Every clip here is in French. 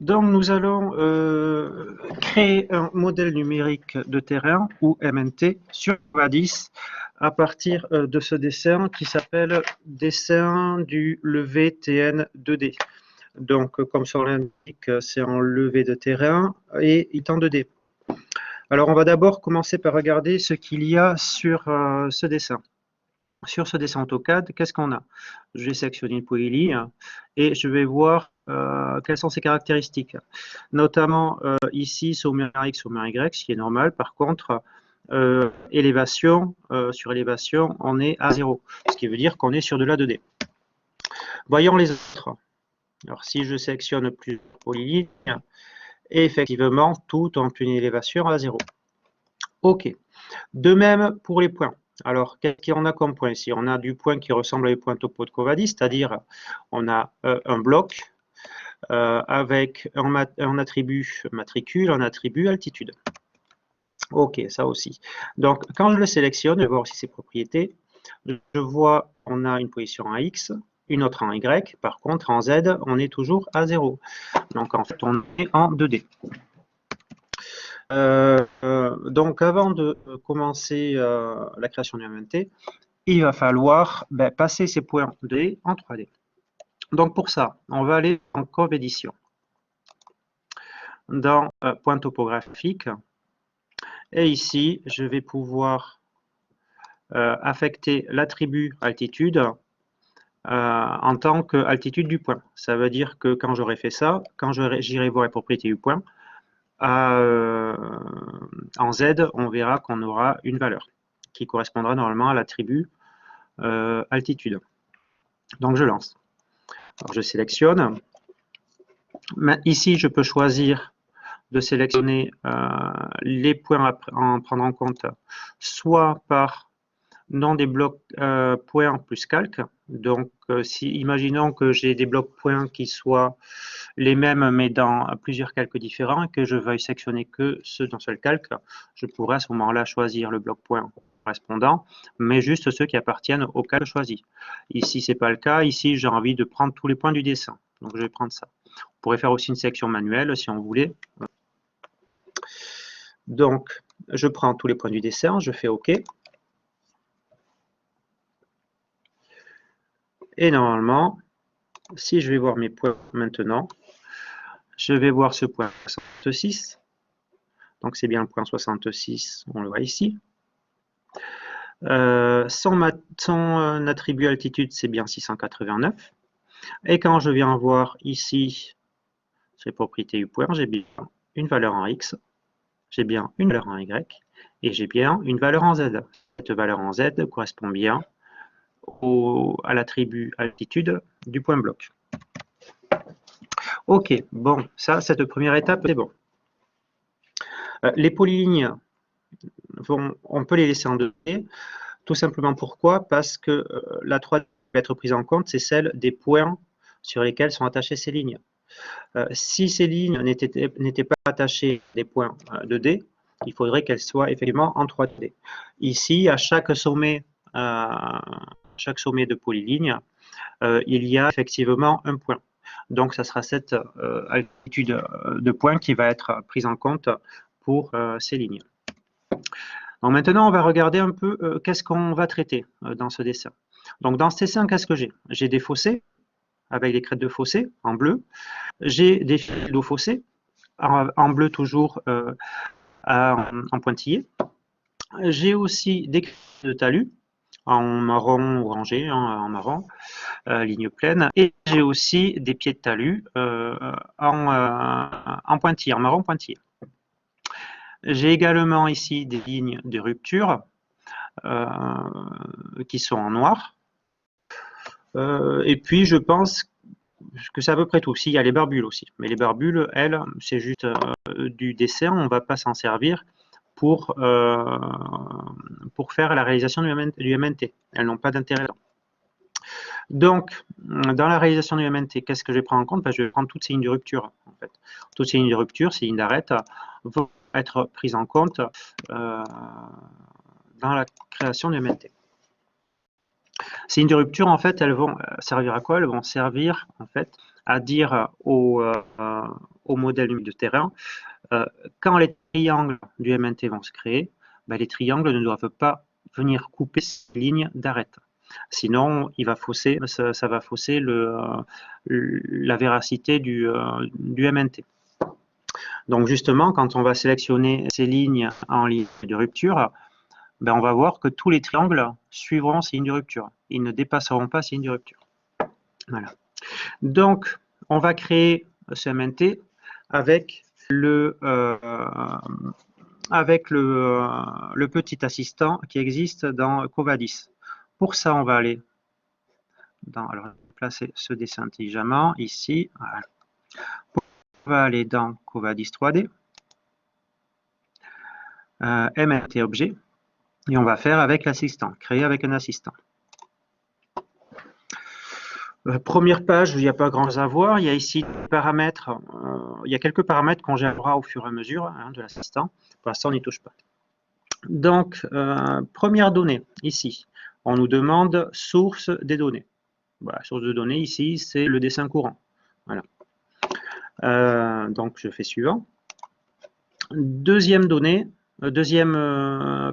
Donc, nous allons créer un modèle numérique de terrain, ou MNT, sur Covadis à partir de ce dessin qui s'appelle dessin du levé TN 2D. Donc, comme son l'indique, c'est en levé de terrain et il est en 2D. Alors, on va d'abord commencer par regarder ce qu'il y a sur ce dessin. Sur ce dessin AutoCAD, qu'est-ce qu'on a? Je vais sélectionner une polyligne et je vais voir quelles sont ses caractéristiques. Notamment ici, sommaire X, sommaire Y, ce qui est normal. Par contre, élévation, sur élévation, on est à 0, ce qui veut dire qu'on est sur de la 2D. Voyons les autres. Alors, si je sélectionne plus polylignes, effectivement, tout ont une élévation à 0. OK. De même pour les points. Alors, qu'est-ce qu'on a comme point ici? On a du point qui ressemble à les points topo de Covadis, c'est-à-dire on a un bloc avec un attribut matricule, un attribut altitude. OK, ça aussi. Donc, quand je le sélectionne, je vais voir aussi ses propriétés. Je vois on a une position en X, une autre en Y. Par contre, en Z, on est toujours à 0. Donc, en fait, on est en 2D. Donc, avant de commencer la création du MNT, il va falloir passer ces points 2D en 3D. Donc, pour ça, on va aller en Cove Édition. Dans point topographique. Et ici, je vais pouvoir affecter l'attribut altitude en tant qu'altitude du point. Ça veut dire que quand j'aurai fait ça, quand j'irai voir les propriétés du point, en Z, on verra qu'on aura une valeur qui correspondra normalement à l'attribut altitude. Donc je lance. Alors, je sélectionne. Mais ici, je peux choisir de sélectionner les points à en prendre en compte, soit par nom des blocs points plus calque. Donc, si imaginons que j'ai des blocs points qui soient les mêmes mais dans plusieurs calques différents et que je veuille sélectionner que ceux d'un seul calque, je pourrais à ce moment-là choisir le bloc point correspondant, mais juste ceux qui appartiennent au calque choisi. Ici, ce n'est pas le cas. Ici, j'ai envie de prendre tous les points du dessin. Donc, je vais prendre ça. On pourrait faire aussi une sélection manuelle si on voulait. Donc, je prends tous les points du dessin, je fais OK. Et normalement, si je vais voir mes points maintenant, je vais voir ce point 66. Donc, c'est bien le point 66, on le voit ici. Son attribut altitude, c'est bien 689. Et quand je viens voir ici, sur les propriétés du point, j'ai bien une valeur en X, j'ai bien une valeur en Y, et j'ai bien une valeur en Z. Cette valeur en Z correspond bien à l'attribut altitude du point bloc. Ok, bon, ça, cette première étape, c'est bon. Les polylignes, on peut les laisser en 2D, tout simplement pourquoi? Parce que la 3D qui va être prise en compte, c'est celle des points sur lesquels sont attachées ces lignes. Si ces lignes n'étaient pas attachées des points 2D, il faudrait qu'elles soient effectivement en 3D. Ici, à chaque sommet de polyligne, il y a effectivement un point. Donc, ça sera cette altitude de point qui va être prise en compte pour ces lignes. Donc, maintenant, on va regarder un peu qu'est-ce qu'on va traiter dans ce dessin. Donc, dans ce dessin, qu'est-ce que j'ai? J'ai des fossés avec des crêtes de fossés en bleu. J'ai des fils d'eau fossés en bleu toujours en pointillé. J'ai aussi des crêtes de talus en marron orangé, en marron, ligne pleine. Et j'ai aussi des pieds de talus en pointillé, en marron pointillé. J'ai également ici des lignes de rupture qui sont en noir. Et puis je pense que c'est à peu près tout. Si, il y a les barbules aussi. Mais les barbules, elles, c'est juste du dessin, on ne va pas s'en servir pour faire la réalisation du MNT. Elles n'ont pas d'intérêt. Donc, dans la réalisation du MNT, qu'est-ce que je vais prendre en compte? Je vais prendre toutes ces lignes de rupture. En fait. Toutes ces lignes de rupture, ces lignes d'arête, vont être prises en compte dans la création du MNT. Ces lignes de rupture, en fait, elles vont servir à quoi? Elles vont servir, en fait, à dire au modèle numérique de terrain, quand les triangles du MNT vont se créer, les triangles ne doivent pas venir couper ces lignes d'arête. Sinon, ça va fausser la véracité du MNT. Donc justement, quand on va sélectionner ces lignes en ligne de rupture, on va voir que tous les triangles suivront ces lignes de rupture. Ils ne dépasseront pas ces lignes de rupture. Voilà. Donc, on va créer ce MNT avec le petit assistant qui existe dans Covadis. Pour ça, on va aller alors, placer ce dessin intelligemment ici. Voilà. On va aller dans Covadis 3D, MNT objet, et on va faire avec l'assistant, créer avec un assistant. Première page, il n'y a pas grand-chose à voir. Il y a ici des paramètres, il y a quelques paramètres qu'on gérera au fur et à mesure de l'assistant. Pour l'instant, on n'y touche pas. Donc, première donnée, ici, on nous demande source des données. Voilà, source de données, ici, c'est le dessin courant. Voilà. Donc, je fais suivant. Deuxième donnée, deuxième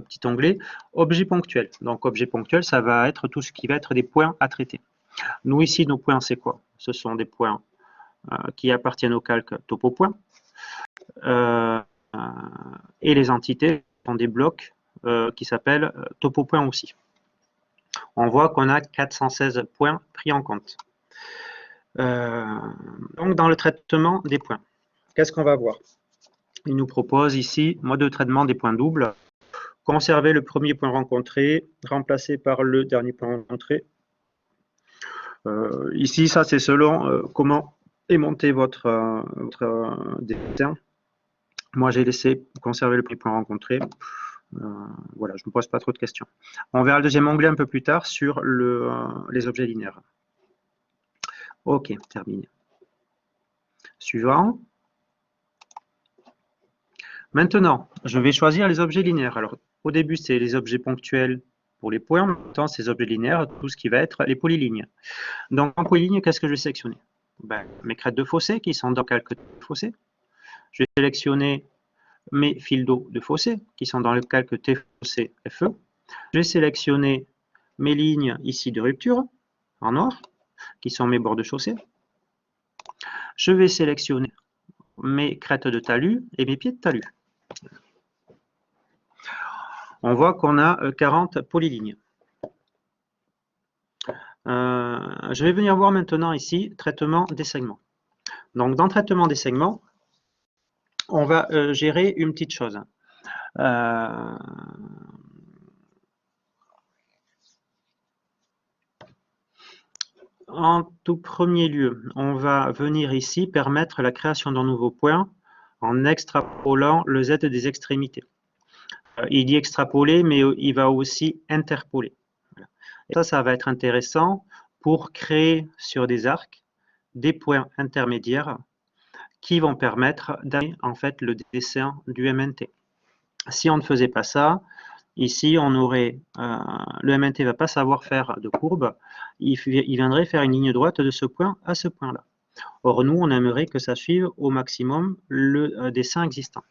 petit onglet, objet ponctuel. Donc, objet ponctuel, ça va être tout ce qui va être des points à traiter. Nous, ici, nos points, c'est quoi? Ce sont des points qui appartiennent au calque topo-point. Et les entités sont des blocs qui s'appellent topo-point aussi. On voit qu'on a 416 points pris en compte. Donc, dans le traitement des points, qu'est-ce qu'on va voir? Il nous propose ici, mode de traitement des points doubles, conserver le premier point rencontré, remplacé par le dernier point rencontré. Ici, ça c'est selon comment est monté votre dessin. Moi, j'ai laissé conserver le premier point rencontré. Voilà, je ne me pose pas trop de questions. On verra le deuxième onglet un peu plus tard sur les objets linéaires. Ok, terminé. Suivant. Maintenant, je vais choisir les objets linéaires. Alors, au début, c'est les objets ponctuels pour les points. Maintenant, ces objets linéaires, tout ce qui va être les polylignes. Donc, en polyligne, qu'est-ce que je vais sélectionner? Mes crêtes de fossé qui sont dans le calque de fossé. Je vais sélectionner mes fils d'eau de fossé qui sont dans le calque T fossé FE. Je vais sélectionner mes lignes ici de rupture en noir qui sont mes bords de chaussée. Je vais sélectionner mes crêtes de talus et mes pieds de talus. On voit qu'on a 40 polylignes. Je vais venir voir maintenant ici, traitement des segments. Donc, dans traitement des segments, on va gérer une petite chose. En tout premier lieu, on va venir ici permettre la création d'un nouveau point en extrapolant le Z des extrémités. Il dit extrapoler, mais il va aussi interpoler. Et ça va être intéressant pour créer sur des arcs des points intermédiaires qui vont permettre d'amener en fait le dessin du MNT. Si on ne faisait pas ça, ici on aurait le MNT ne va pas savoir faire de courbe, il viendrait faire une ligne droite de ce point à ce point-là. Or nous, on aimerait que ça suive au maximum le dessin existant.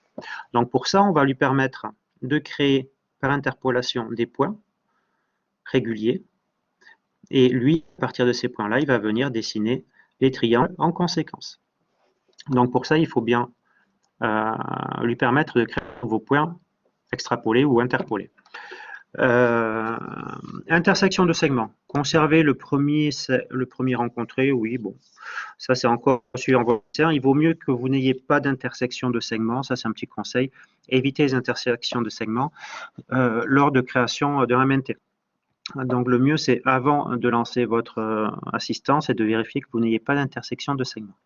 Donc pour ça, on va lui permettre de créer par interpolation des points réguliers. Et lui, à partir de ces points-là, il va venir dessiner les triangles en conséquence. Donc pour ça, il faut bien lui permettre de créer de nouveaux points extrapolés ou interpolés. Intersection de segments. Conserver le premier rencontré, oui, bon. Ça, c'est encore suivant votre dessin. Il vaut mieux que vous n'ayez pas d'intersection de segments. Ça, c'est un petit conseil. Évitez les intersections de segments lors de création d'un MNT. Donc, le mieux, c'est avant de lancer votre assistant, c'est de vérifier que vous n'ayez pas d'intersection de segments.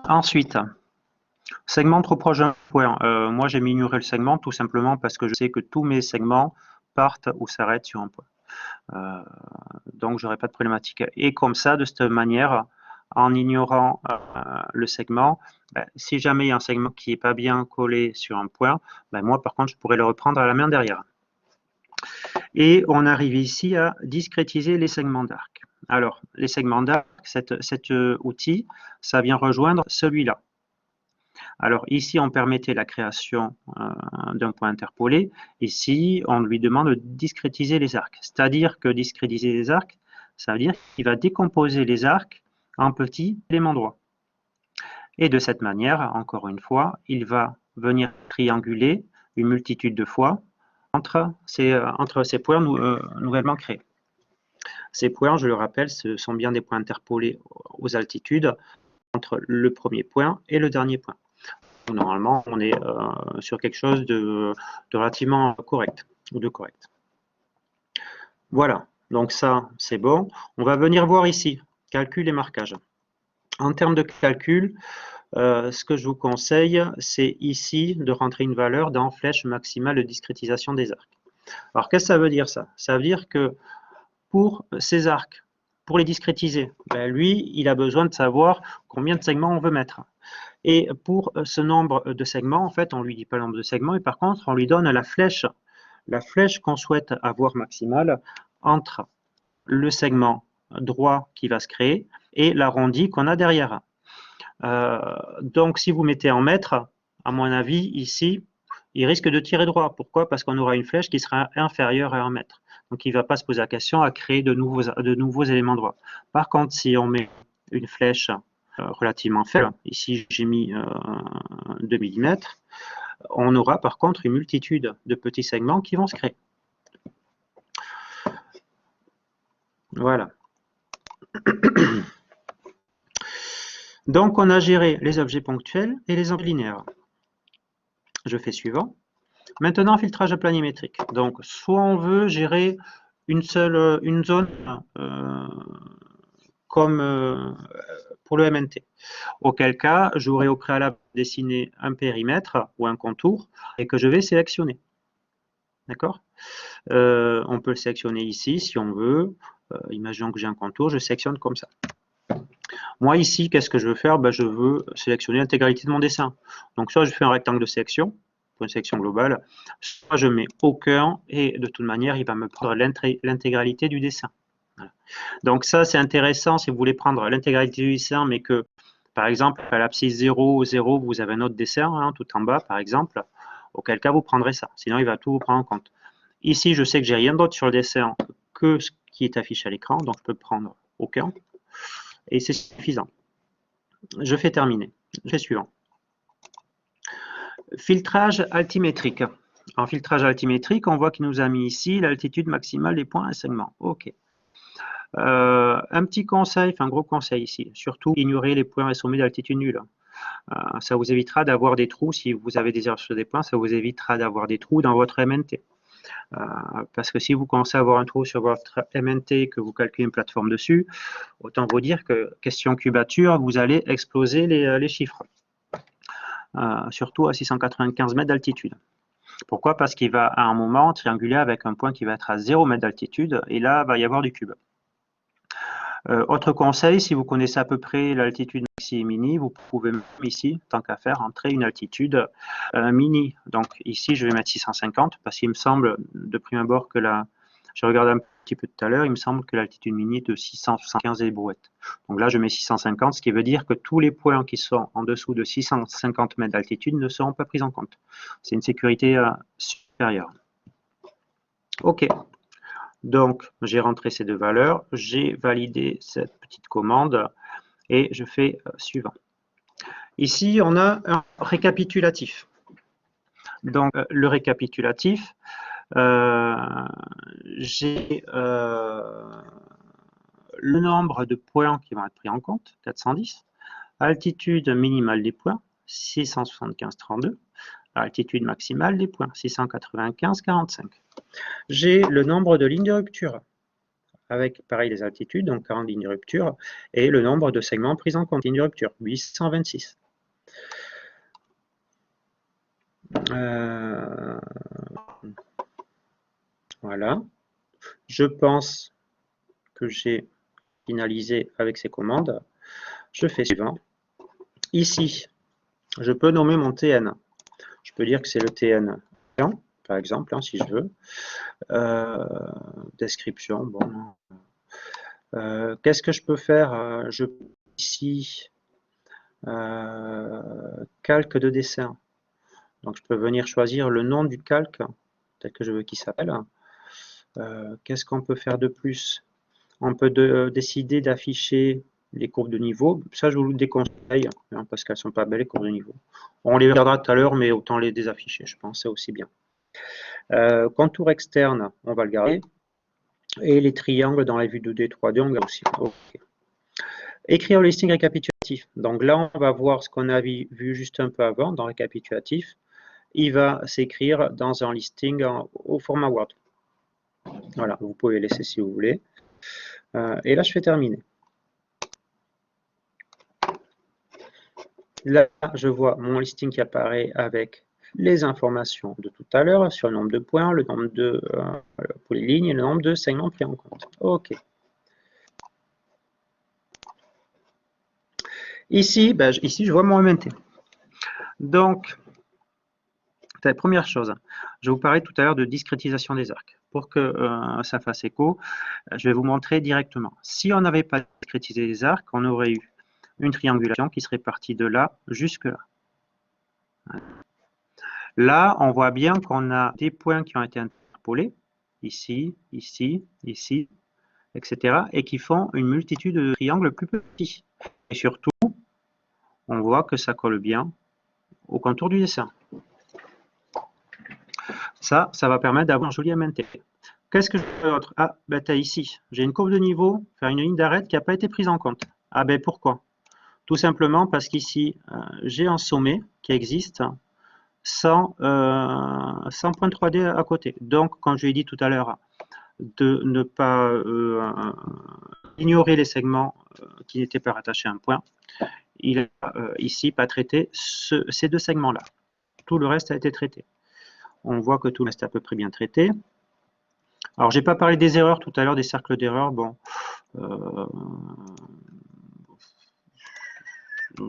Ensuite, segment trop proche d'un point. Moi, j'ai minoré le segment tout simplement parce que je sais que tous mes segments partent ou s'arrêtent sur un point. Donc, je n'aurai pas de problématique. Et comme ça, de cette manière, en ignorant le segment, si jamais il y a un segment qui n'est pas bien collé sur un point, moi, par contre, je pourrais le reprendre à la main derrière. Et on arrive ici à discrétiser les segments d'arc. Alors, les segments d'arc, arcs, cet outil, ça vient rejoindre celui-là. Alors ici, on permettait la création d'un point interpolé. Ici, on lui demande de discrétiser les arcs. C'est-à-dire que discrétiser les arcs, ça veut dire qu'il va décomposer les arcs en petits éléments droits. Et de cette manière, encore une fois, il va venir trianguler une multitude de fois entre ces points nouvellement créés. Ces points, je le rappelle, ce sont bien des points interpolés aux altitudes entre le premier point et le dernier point. Normalement, on est sur quelque chose de relativement correct ou de correct. Voilà, donc ça, c'est bon. On va venir voir ici, calcul et marquage. En termes de calcul, ce que je vous conseille, c'est ici de rentrer une valeur dans flèche maximale de discrétisation des arcs. Alors, qu'est-ce que ça veut dire ça? Ça veut dire que pour ces arcs, pour les discrétiser, ben lui, il a besoin de savoir combien de segments on veut mettre. Et pour ce nombre de segments, en fait, on ne lui dit pas le nombre de segments, et par contre, on lui donne la flèche qu'on souhaite avoir maximale entre le segment droit qui va se créer et l'arrondi qu'on a derrière. Donc, si vous mettez en mètres, à mon avis, ici, il risque de tirer droit. Pourquoi? Parce qu'on aura une flèche qui sera inférieure à 1 mètre. Donc, il ne va pas se poser la question à créer de nouveaux éléments droits. Par contre, si on met une flèche relativement faible, ici j'ai mis 2 mm, on aura par contre une multitude de petits segments qui vont se créer. Voilà. Donc on a géré les objets ponctuels et les objets linéaires. Je fais suivant. Maintenant, filtrage planimétrique. Donc soit on veut gérer une zone comme pour le MNT. Auquel cas, j'aurai au préalable dessiné un périmètre ou un contour et que je vais sélectionner. D'accord? On peut le sélectionner ici si on veut. Imaginons que j'ai un contour, je sélectionne comme ça. Moi ici, qu'est-ce que je veux faire? Je veux sélectionner l'intégralité de mon dessin. Donc soit je fais un rectangle de sélection, pour une sélection globale, soit je mets aucun et de toute manière, il va me prendre l'intégralité du dessin. Voilà. Donc ça, c'est intéressant si vous voulez prendre l'intégralité du dessin, mais que, par exemple, à l'abscisse 0, 0, vous avez un autre dessin, hein, tout en bas, par exemple, auquel cas vous prendrez ça. Sinon, il va tout vous prendre en compte. Ici, je sais que j'ai rien d'autre sur le dessin que ce qui est affiché à l'écran, donc je peux prendre aucun, et c'est suffisant. Je fais terminer. Je fais suivant. Filtrage altimétrique. En filtrage altimétrique, on voit qu'il nous a mis ici l'altitude maximale des points à segment. OK. Un petit conseil, enfin un gros conseil ici, surtout ignorer les points et sommets d'altitude nulle. Ça vous évitera d'avoir des trous, si vous avez des erreurs sur des points, ça vous évitera d'avoir des trous dans votre MNT. Parce que si vous commencez à avoir un trou sur votre MNT et que vous calculez une plateforme dessus, autant vous dire que question cubature, vous allez exploser les chiffres. Surtout à 695 mètres d'altitude. Pourquoi? Parce qu'il va à un moment trianguler avec un point qui va être à 0 mètre d'altitude et là, il va y avoir du cube. Autre conseil, si vous connaissez à peu près l'altitude maxi et mini, vous pouvez même ici, tant qu'à faire, entrer une altitude mini. Donc ici, je vais mettre 650 parce qu'il me semble de prime abord que je regarde un petit peu tout à l'heure, il me semble que l'altitude mini est de 675 et brouettes. Donc là, je mets 650, ce qui veut dire que tous les points qui sont en dessous de 650 mètres d'altitude ne seront pas pris en compte. C'est une sécurité supérieure. OK. Donc, j'ai rentré ces deux valeurs, j'ai validé cette petite commande et je fais suivant. Ici, on a un récapitulatif. Donc, le récapitulatif, j'ai le nombre de points qui vont être pris en compte, 410, altitude minimale des points, 675,32, altitude maximale des points, 695,45. J'ai le nombre de lignes de rupture, avec pareil les altitudes, donc 40 lignes de rupture, et le nombre de segments pris en compte, lignes de rupture, 826. Voilà. Je pense que j'ai finalisé avec ces commandes. Je fais suivant. Ici, je peux nommer mon TN. Je peux dire que c'est le TN, par exemple, hein, si je veux. Description, bon. Qu'est-ce que je peux faire? Je peux ici calque de dessin. Donc je peux venir choisir le nom du calque, tel que je veux qu'il s'appelle. Qu'est-ce qu'on peut faire de plus? On peut décider d'afficher les courbes de niveau. Ça, je vous le déconseille, hein, parce qu'elles ne sont pas belles, les courbes de niveau. On les regardera tout à l'heure, mais autant les désafficher, je pense, c'est aussi bien. Contour externe, on va le garder. Et les triangles dans la vue 2D, 3D, on garde aussi. Okay. Écrire le listing récapitulatif. Donc là, on va voir ce qu'on a vu juste un peu avant dans le récapitulatif. Il va s'écrire dans un listing au format Word. Voilà, vous pouvez laisser si vous voulez. Et là, je fais terminer. Là, je vois mon listing qui apparaît avec les informations de tout à l'heure sur le nombre de points, le nombre de pour les lignes et le nombre de segments pris en compte. OK. Ici, ici, je vois mon MNT. Donc, la première chose, je vous parlais tout à l'heure de discrétisation des arcs. Pour que ça fasse écho, je vais vous montrer directement. Si on n'avait pas discrétisé les arcs, on aurait eu une triangulation qui serait partie de là jusque là. Là, on voit bien qu'on a des points qui ont été interpolés, ici, ici, ici, etc., et qui font une multitude de triangles plus petits. Et surtout, on voit que ça colle bien au contour du dessin. Ça va permettre d'avoir un joli MNT. Qu'est-ce que je fais d'autre? Ah, ben t'as ici, j'ai une courbe de niveau, faire une ligne d'arête qui n'a pas été prise en compte. Ah ben pourquoi? Tout simplement parce qu'ici, j'ai un sommet qui existe sans point 3D à côté. Donc, comme je l'ai dit tout à l'heure, de ne pas ignorer les segments qui n'étaient pas rattachés à un point. Il n'a ici pas traité ces deux segments-là. Tout le reste a été traité. On voit que tout le reste est à peu près bien traité. Alors, j'ai pas parlé des erreurs tout à l'heure, des cercles d'erreurs. Bon,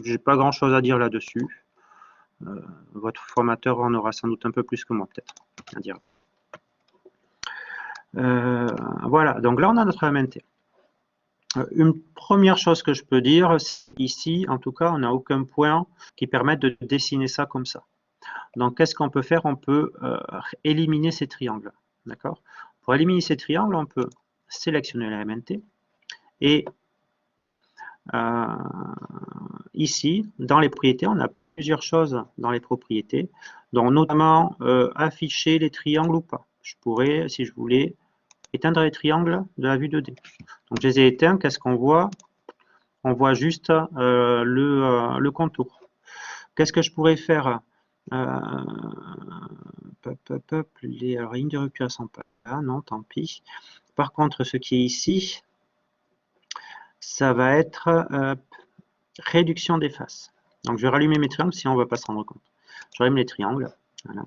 j'ai pas grand-chose à dire là-dessus. Votre formateur en aura sans doute un peu plus que moi, peut-être, à dire. Voilà, donc là, on a notre MNT. Une première chose que je peux dire, ici, en tout cas, on n'a aucun point qui permette de dessiner ça comme ça. Donc, qu'est-ce qu'on peut faire? On peut éliminer ces triangles. D'accord? Pour éliminer ces triangles, on peut sélectionner la MNT et ici, dans les propriétés, on a plusieurs choses dans les propriétés, dont notamment afficher les triangles ou pas. Je pourrais, si je voulais, éteindre les triangles de la vue 2D. Donc, je les ai éteints. Qu'est-ce qu'on voit? On voit juste le contour. Qu'est-ce que je pourrais faire? Les lignes de rupture ne sont pas là, non, tant pis. Par contre, ce qui est ici, ça va être réduction des faces. Donc, je vais rallumer mes triangles si on ne va pas se rendre compte. Je rallume les triangles. Voilà.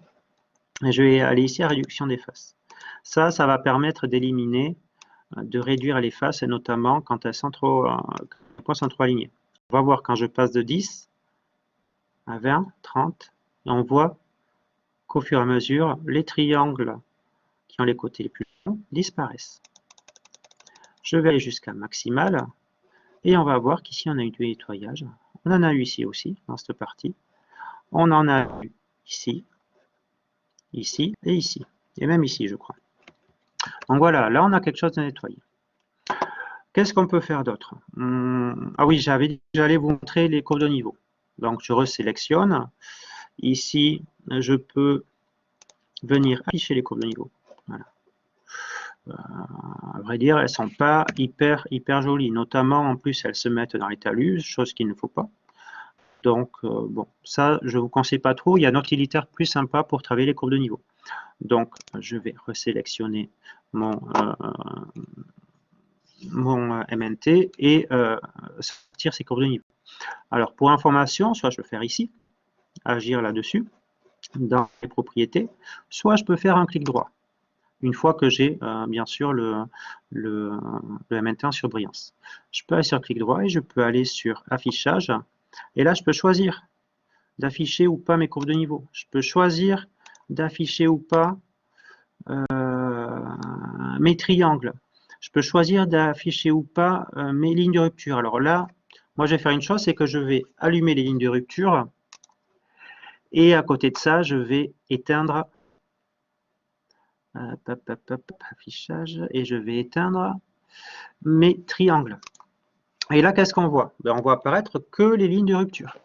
Et je vais aller ici à réduction des faces. Ça va permettre d'éliminer, de réduire les faces, et notamment quand elles sont trop alignées. On va voir quand je passe de 10 à 20, 30, et on voit qu'au fur et à mesure, les triangles qui ont les côtés les plus longs disparaissent. Je vais aller jusqu'à maximal, et on va voir qu'ici on a eu du nettoyage. On en a eu ici aussi, dans cette partie. On en a eu ici, ici et ici. Et même ici, je crois. Donc voilà, là on a quelque chose de nettoyé. Qu'est-ce qu'on peut faire d'autre? Ah oui, j'avais dit que j'allais vous montrer les courbes de niveau. Donc je resélectionne. Ici, je peux venir afficher les courbes de niveau. Voilà. À vrai dire, elles ne sont pas hyper jolies. Notamment, en plus, elles se mettent dans les talus, chose qu'il ne faut pas. Donc, bon, ça, je ne vous conseille pas trop. Il y a un utilitaire plus sympa pour travailler les courbes de niveau. Donc, je vais resélectionner mon MNT et sortir ces courbes de niveau. Alors, pour information, soit je peux faire ici, agir là-dessus, dans les propriétés, soit je peux faire un clic droit, une fois que j'ai bien sûr le MNT en surbrillance. Je peux aller sur clic droit et je peux aller sur affichage, et là je peux choisir d'afficher ou pas mes courbes de niveau. Je peux choisir d'afficher ou pas mes triangles. je peux choisir d'afficher ou pas mes lignes de rupture. Alors là, moi je vais faire une chose, c'est que je vais allumer les lignes de rupture et à côté de ça, je vais éteindre affichage et je vais éteindre mes triangles. Et là, qu'est-ce qu'on voit? Ben, on voit apparaître que les lignes de rupture.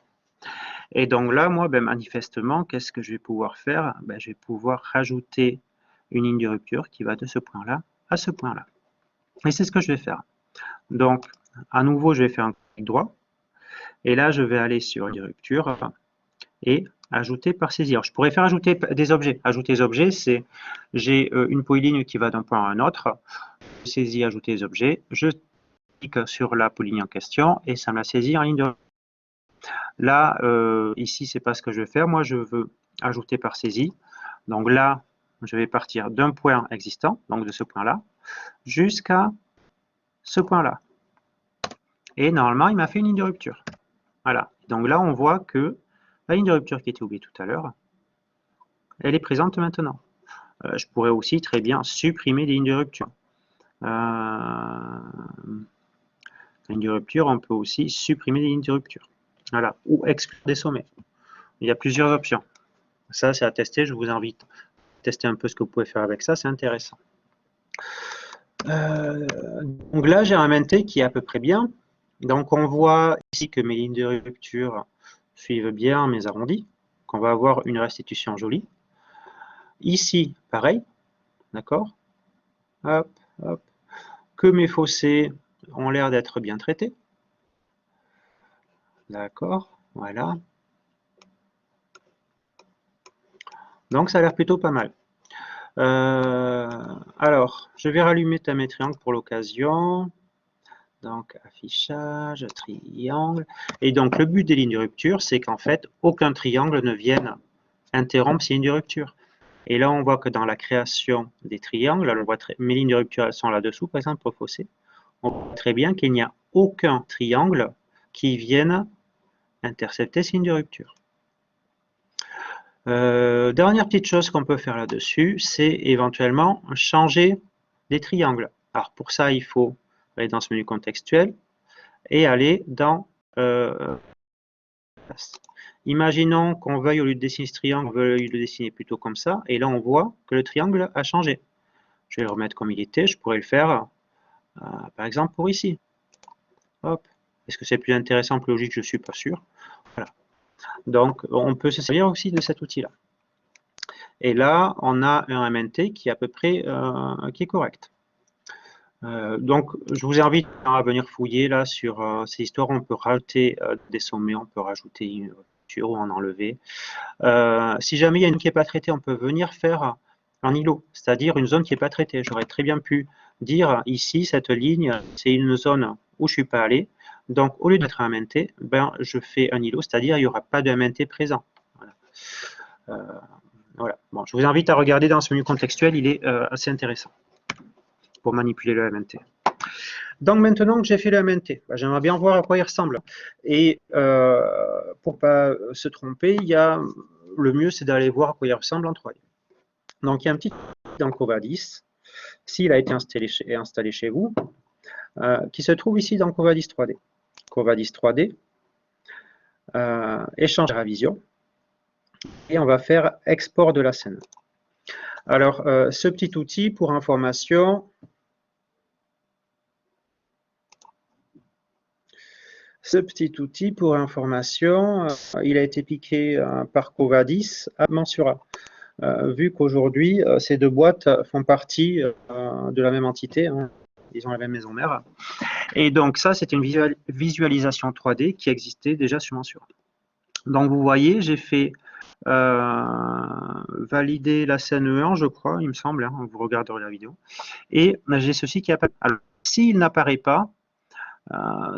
Et donc là, moi, ben, manifestement, qu'est-ce que je vais pouvoir faire? Ben, je vais pouvoir rajouter une ligne de rupture qui va de ce point-là à ce point-là. Et c'est ce que je vais faire. Donc, à nouveau, je vais faire un clic droit. Et là, je vais aller sur les ruptures et ajouter par saisie. Alors, je pourrais faire ajouter des objets. Ajouter des objets, c'est j'ai une polyligne qui va d'un point à un autre. Je saisis ajouter des objets. Je clique sur la polyligne en question et ça me la saisit en ligne de rupture. Là, ici, c'est pas ce que je vais faire. Moi, je veux ajouter par saisie. Donc là, je vais partir d'un point existant, donc de ce point-là, jusqu'à ce point-là. Et normalement, il m'a fait une ligne de rupture. Voilà. Donc là, on voit que la ligne de rupture qui était oubliée tout à l'heure, elle est présente maintenant. Je pourrais aussi très bien supprimer des lignes de rupture. Ligne de rupture, on peut aussi supprimer des lignes de rupture. Voilà. Ou exclure des sommets. Il y a plusieurs options. Ça, c'est à tester. Je vous invite à tester un peu ce que vous pouvez faire avec ça. C'est intéressant. Donc là, j'ai un MNT qui est à peu près bien. Donc on voit ici que mes lignes de rupture suivent bien mes arrondis. On va avoir une restitution jolie. Ici, pareil, d'accord? Hop, hop. Que mes fossés ont l'air d'être bien traités. D'accord, voilà. Donc ça a l'air plutôt pas mal. Alors, je vais rallumer mes triangles pour l'occasion. Donc, affichage, triangle. Et donc, le but des lignes de rupture, c'est qu'en fait, aucun triangle ne vienne interrompre ces lignes de rupture. Et là, on voit que dans la création des triangles, alors on voit mes lignes de rupture elles sont là-dessous, par exemple, au fossé. On voit très bien qu'il n'y a aucun triangle qui vienne intercepter ces lignes de rupture. Dernière petite chose qu'on peut faire là-dessus, c'est éventuellement changer des triangles. Alors pour ça, il faut aller dans ce menu contextuel et aller dans imaginons qu'on veuille, au lieu de dessiner ce triangle, on veuille le dessiner plutôt comme ça, et là on voit que le triangle a changé. Je vais le remettre comme il était, je pourrais le faire par exemple pour ici. Hop. Est-ce que c'est plus intéressant, plus logique? Je ne suis pas sûr. Voilà. Donc on peut se servir aussi de cet outil-là. Et là, on a un MNT qui est à peu près qui est correct. Donc, je vous invite à venir fouiller là sur ces histoires. On peut rajouter des sommets, on peut rajouter une rupture ou en enlever. Si jamais il y a une qui n'est pas traitée, on peut venir faire un îlot, c'est-à-dire une zone qui n'est pas traitée. J'aurais très bien pu dire ici, cette ligne, c'est une zone où je ne suis pas allé. Donc, au lieu d'être un MNT, ben, je fais un îlot, c'est-à-dire il n'y aura pas de MNT présent. Voilà. Voilà. Bon, je vous invite à regarder dans ce menu contextuel, il est assez intéressant pour manipuler le MNT. Donc maintenant que j'ai fait le MNT, ben, j'aimerais bien voir à quoi il ressemble. Et pour ne pas se tromper, le mieux c'est d'aller voir à quoi il ressemble en 3D. Donc il y a un petit dans Covadis, s'il a été installé chez vous, qui se trouve ici dans Covadis 3D. Covadis 3D, échange à vision. Et on va faire export de la scène. Alors, ce petit outil, pour information, il a été piqué par Covadis à Mensura. Vu qu'aujourd'hui, ces deux boîtes font partie de la même entité, hein, ils ont la même maison mère. Et donc ça, c'était une visualisation 3D qui existait déjà sur Mensura. Donc vous voyez, j'ai fait valider la scène E1, je crois, il me semble, hein, vous regarderez la vidéo. Et j'ai ceci qui apparaît. Alors, s'il n'apparaît pas,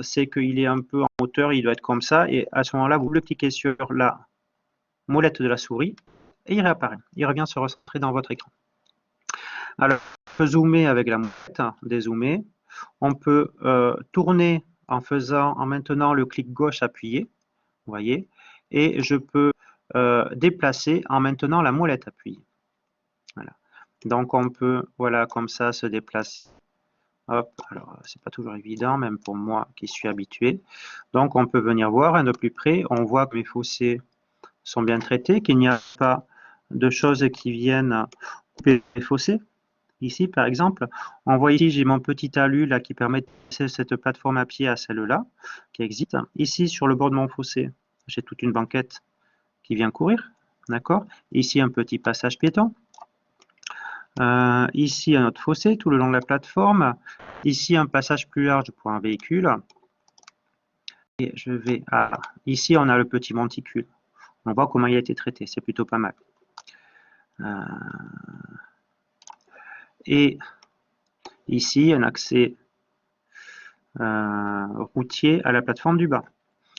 c'est qu'il est un peu en hauteur, il doit être comme ça, et à ce moment-là, vous le cliquez sur la molette de la souris, et il réapparaît. Il revient se recentrer dans votre écran. Alors, on peut zoomer avec la molette, dézoomer. On peut tourner en maintenant le clic gauche appuyé, vous voyez, et je peux déplacer en maintenant la molette appuyée. Voilà. Donc on peut, voilà, comme ça, se déplacer Hop, alors c'est pas toujours évident, même pour moi qui suis habitué. Donc on peut venir voir de plus près, on voit que mes fossés sont bien traités, qu'il n'y a pas de choses qui viennent couper les fossés. Ici, par exemple, on voit ici, j'ai mon petit talus là qui permet de passer cette plateforme à pied à celle-là, qui existe. Ici, sur le bord de mon fossé, j'ai toute une banquette qui vient courir, d'accord? Ici, un petit passage piéton. Ici, un autre fossé tout le long de la plateforme. Ici, un passage plus large pour un véhicule. Et je vais à... Ici, on a le petit monticule. On voit comment il a été traité, c'est plutôt pas mal. Et ici, un accès routier à la plateforme du bas.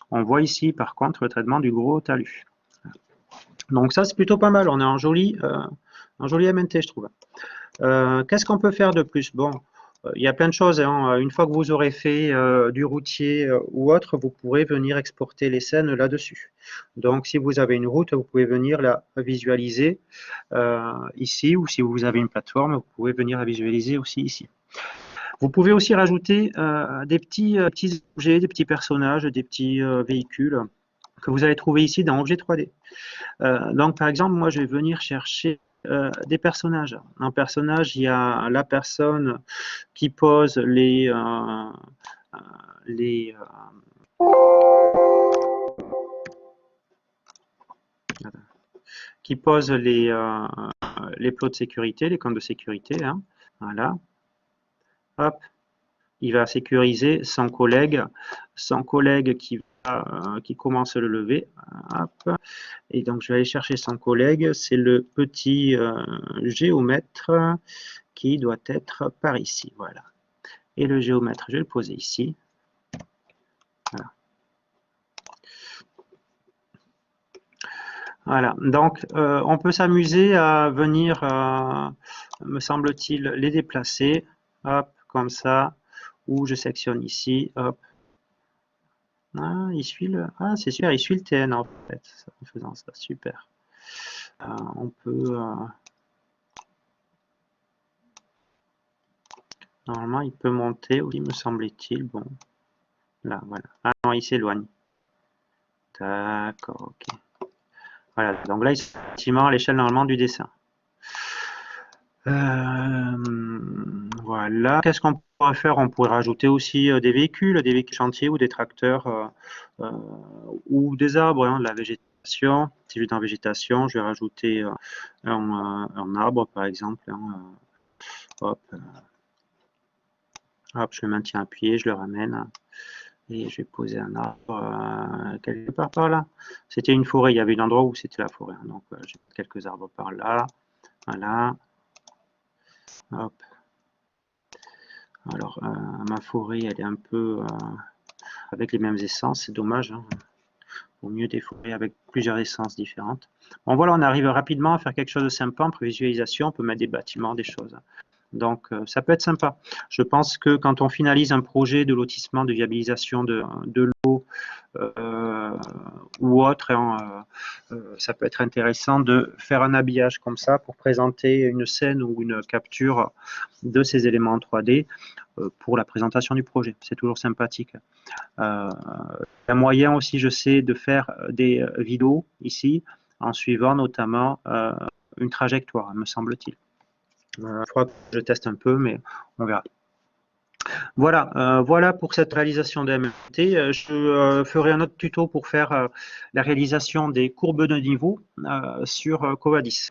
On voit ici, par contre, le traitement du gros talus. Donc ça, c'est plutôt pas mal. On a un joli MNT, je trouve. Qu'est-ce qu'on peut faire de plus? Bon, il y a plein de choses, hein. Une fois que vous aurez fait du routier ou autre, vous pourrez venir exporter les scènes là-dessus. Donc, si vous avez une route, vous pouvez venir la visualiser ici, ou si vous avez une plateforme, vous pouvez venir la visualiser aussi ici. Vous pouvez aussi rajouter des petits objets, des petits personnages, des petits véhicules que vous allez trouver ici dans Objet 3D. Donc, par exemple, moi, je vais venir chercher des personnages. Un personnage, il y a la personne qui pose les plots de sécurité, les comptes de sécurité. Hein. Voilà. Hop. Il va sécuriser son collègue qui commence à le lever. Hop. Et donc, je vais aller chercher son collègue. C'est le petit géomètre qui doit être par ici. Voilà. Et le géomètre, je vais le poser ici. Voilà. Voilà. Donc, on peut s'amuser à venir, me semble-t-il, les déplacer. Hop, comme ça. Ou je sectionne ici. Hop. Ah, il suit le... Ah, c'est super, il suit le TN en fait, en faisant ça, super. On peut... Normalement, il peut monter aussi, me semble-t-il. Bon, là, voilà. Ah non, il s'éloigne. D'accord, ok. Voilà, donc là, il est effectivement à l'échelle normalement du dessin. Voilà. Qu'est-ce qu'on pourrait faire? On pourrait rajouter aussi des véhicules chantiers ou des tracteurs ou des arbres, hein, de la végétation. Si je suis en végétation, je vais rajouter un arbre, par exemple. Hein, hop, hop, je le maintiens appuyé, je le ramène. Et je vais poser un arbre quelque part par là. C'était une forêt, il y avait un endroit où c'était la forêt. Hein, donc, j'ai quelques arbres par là. Voilà. Hop. Alors, ma forêt, elle est un peu avec les mêmes essences, c'est dommage. Hein. Au mieux des forêts avec plusieurs essences différentes. Bon, voilà, on arrive rapidement à faire quelque chose de sympa en prévisualisation. On peut mettre des bâtiments, des choses. Donc, ça peut être sympa. Je pense que quand on finalise un projet de lotissement, de viabilisation de l'eau ou autre, hein, ça peut être intéressant de faire un habillage comme ça pour présenter une scène ou une capture de ces éléments en 3D pour la présentation du projet. C'est toujours sympathique. Un moyen aussi, je sais, de faire des vidéos ici en suivant notamment une trajectoire, me semble-t-il. Il faudra que je teste un peu, mais on verra. Voilà, voilà pour cette réalisation de MNT. Je ferai un autre tuto pour faire la réalisation des courbes de niveau sur Covadis.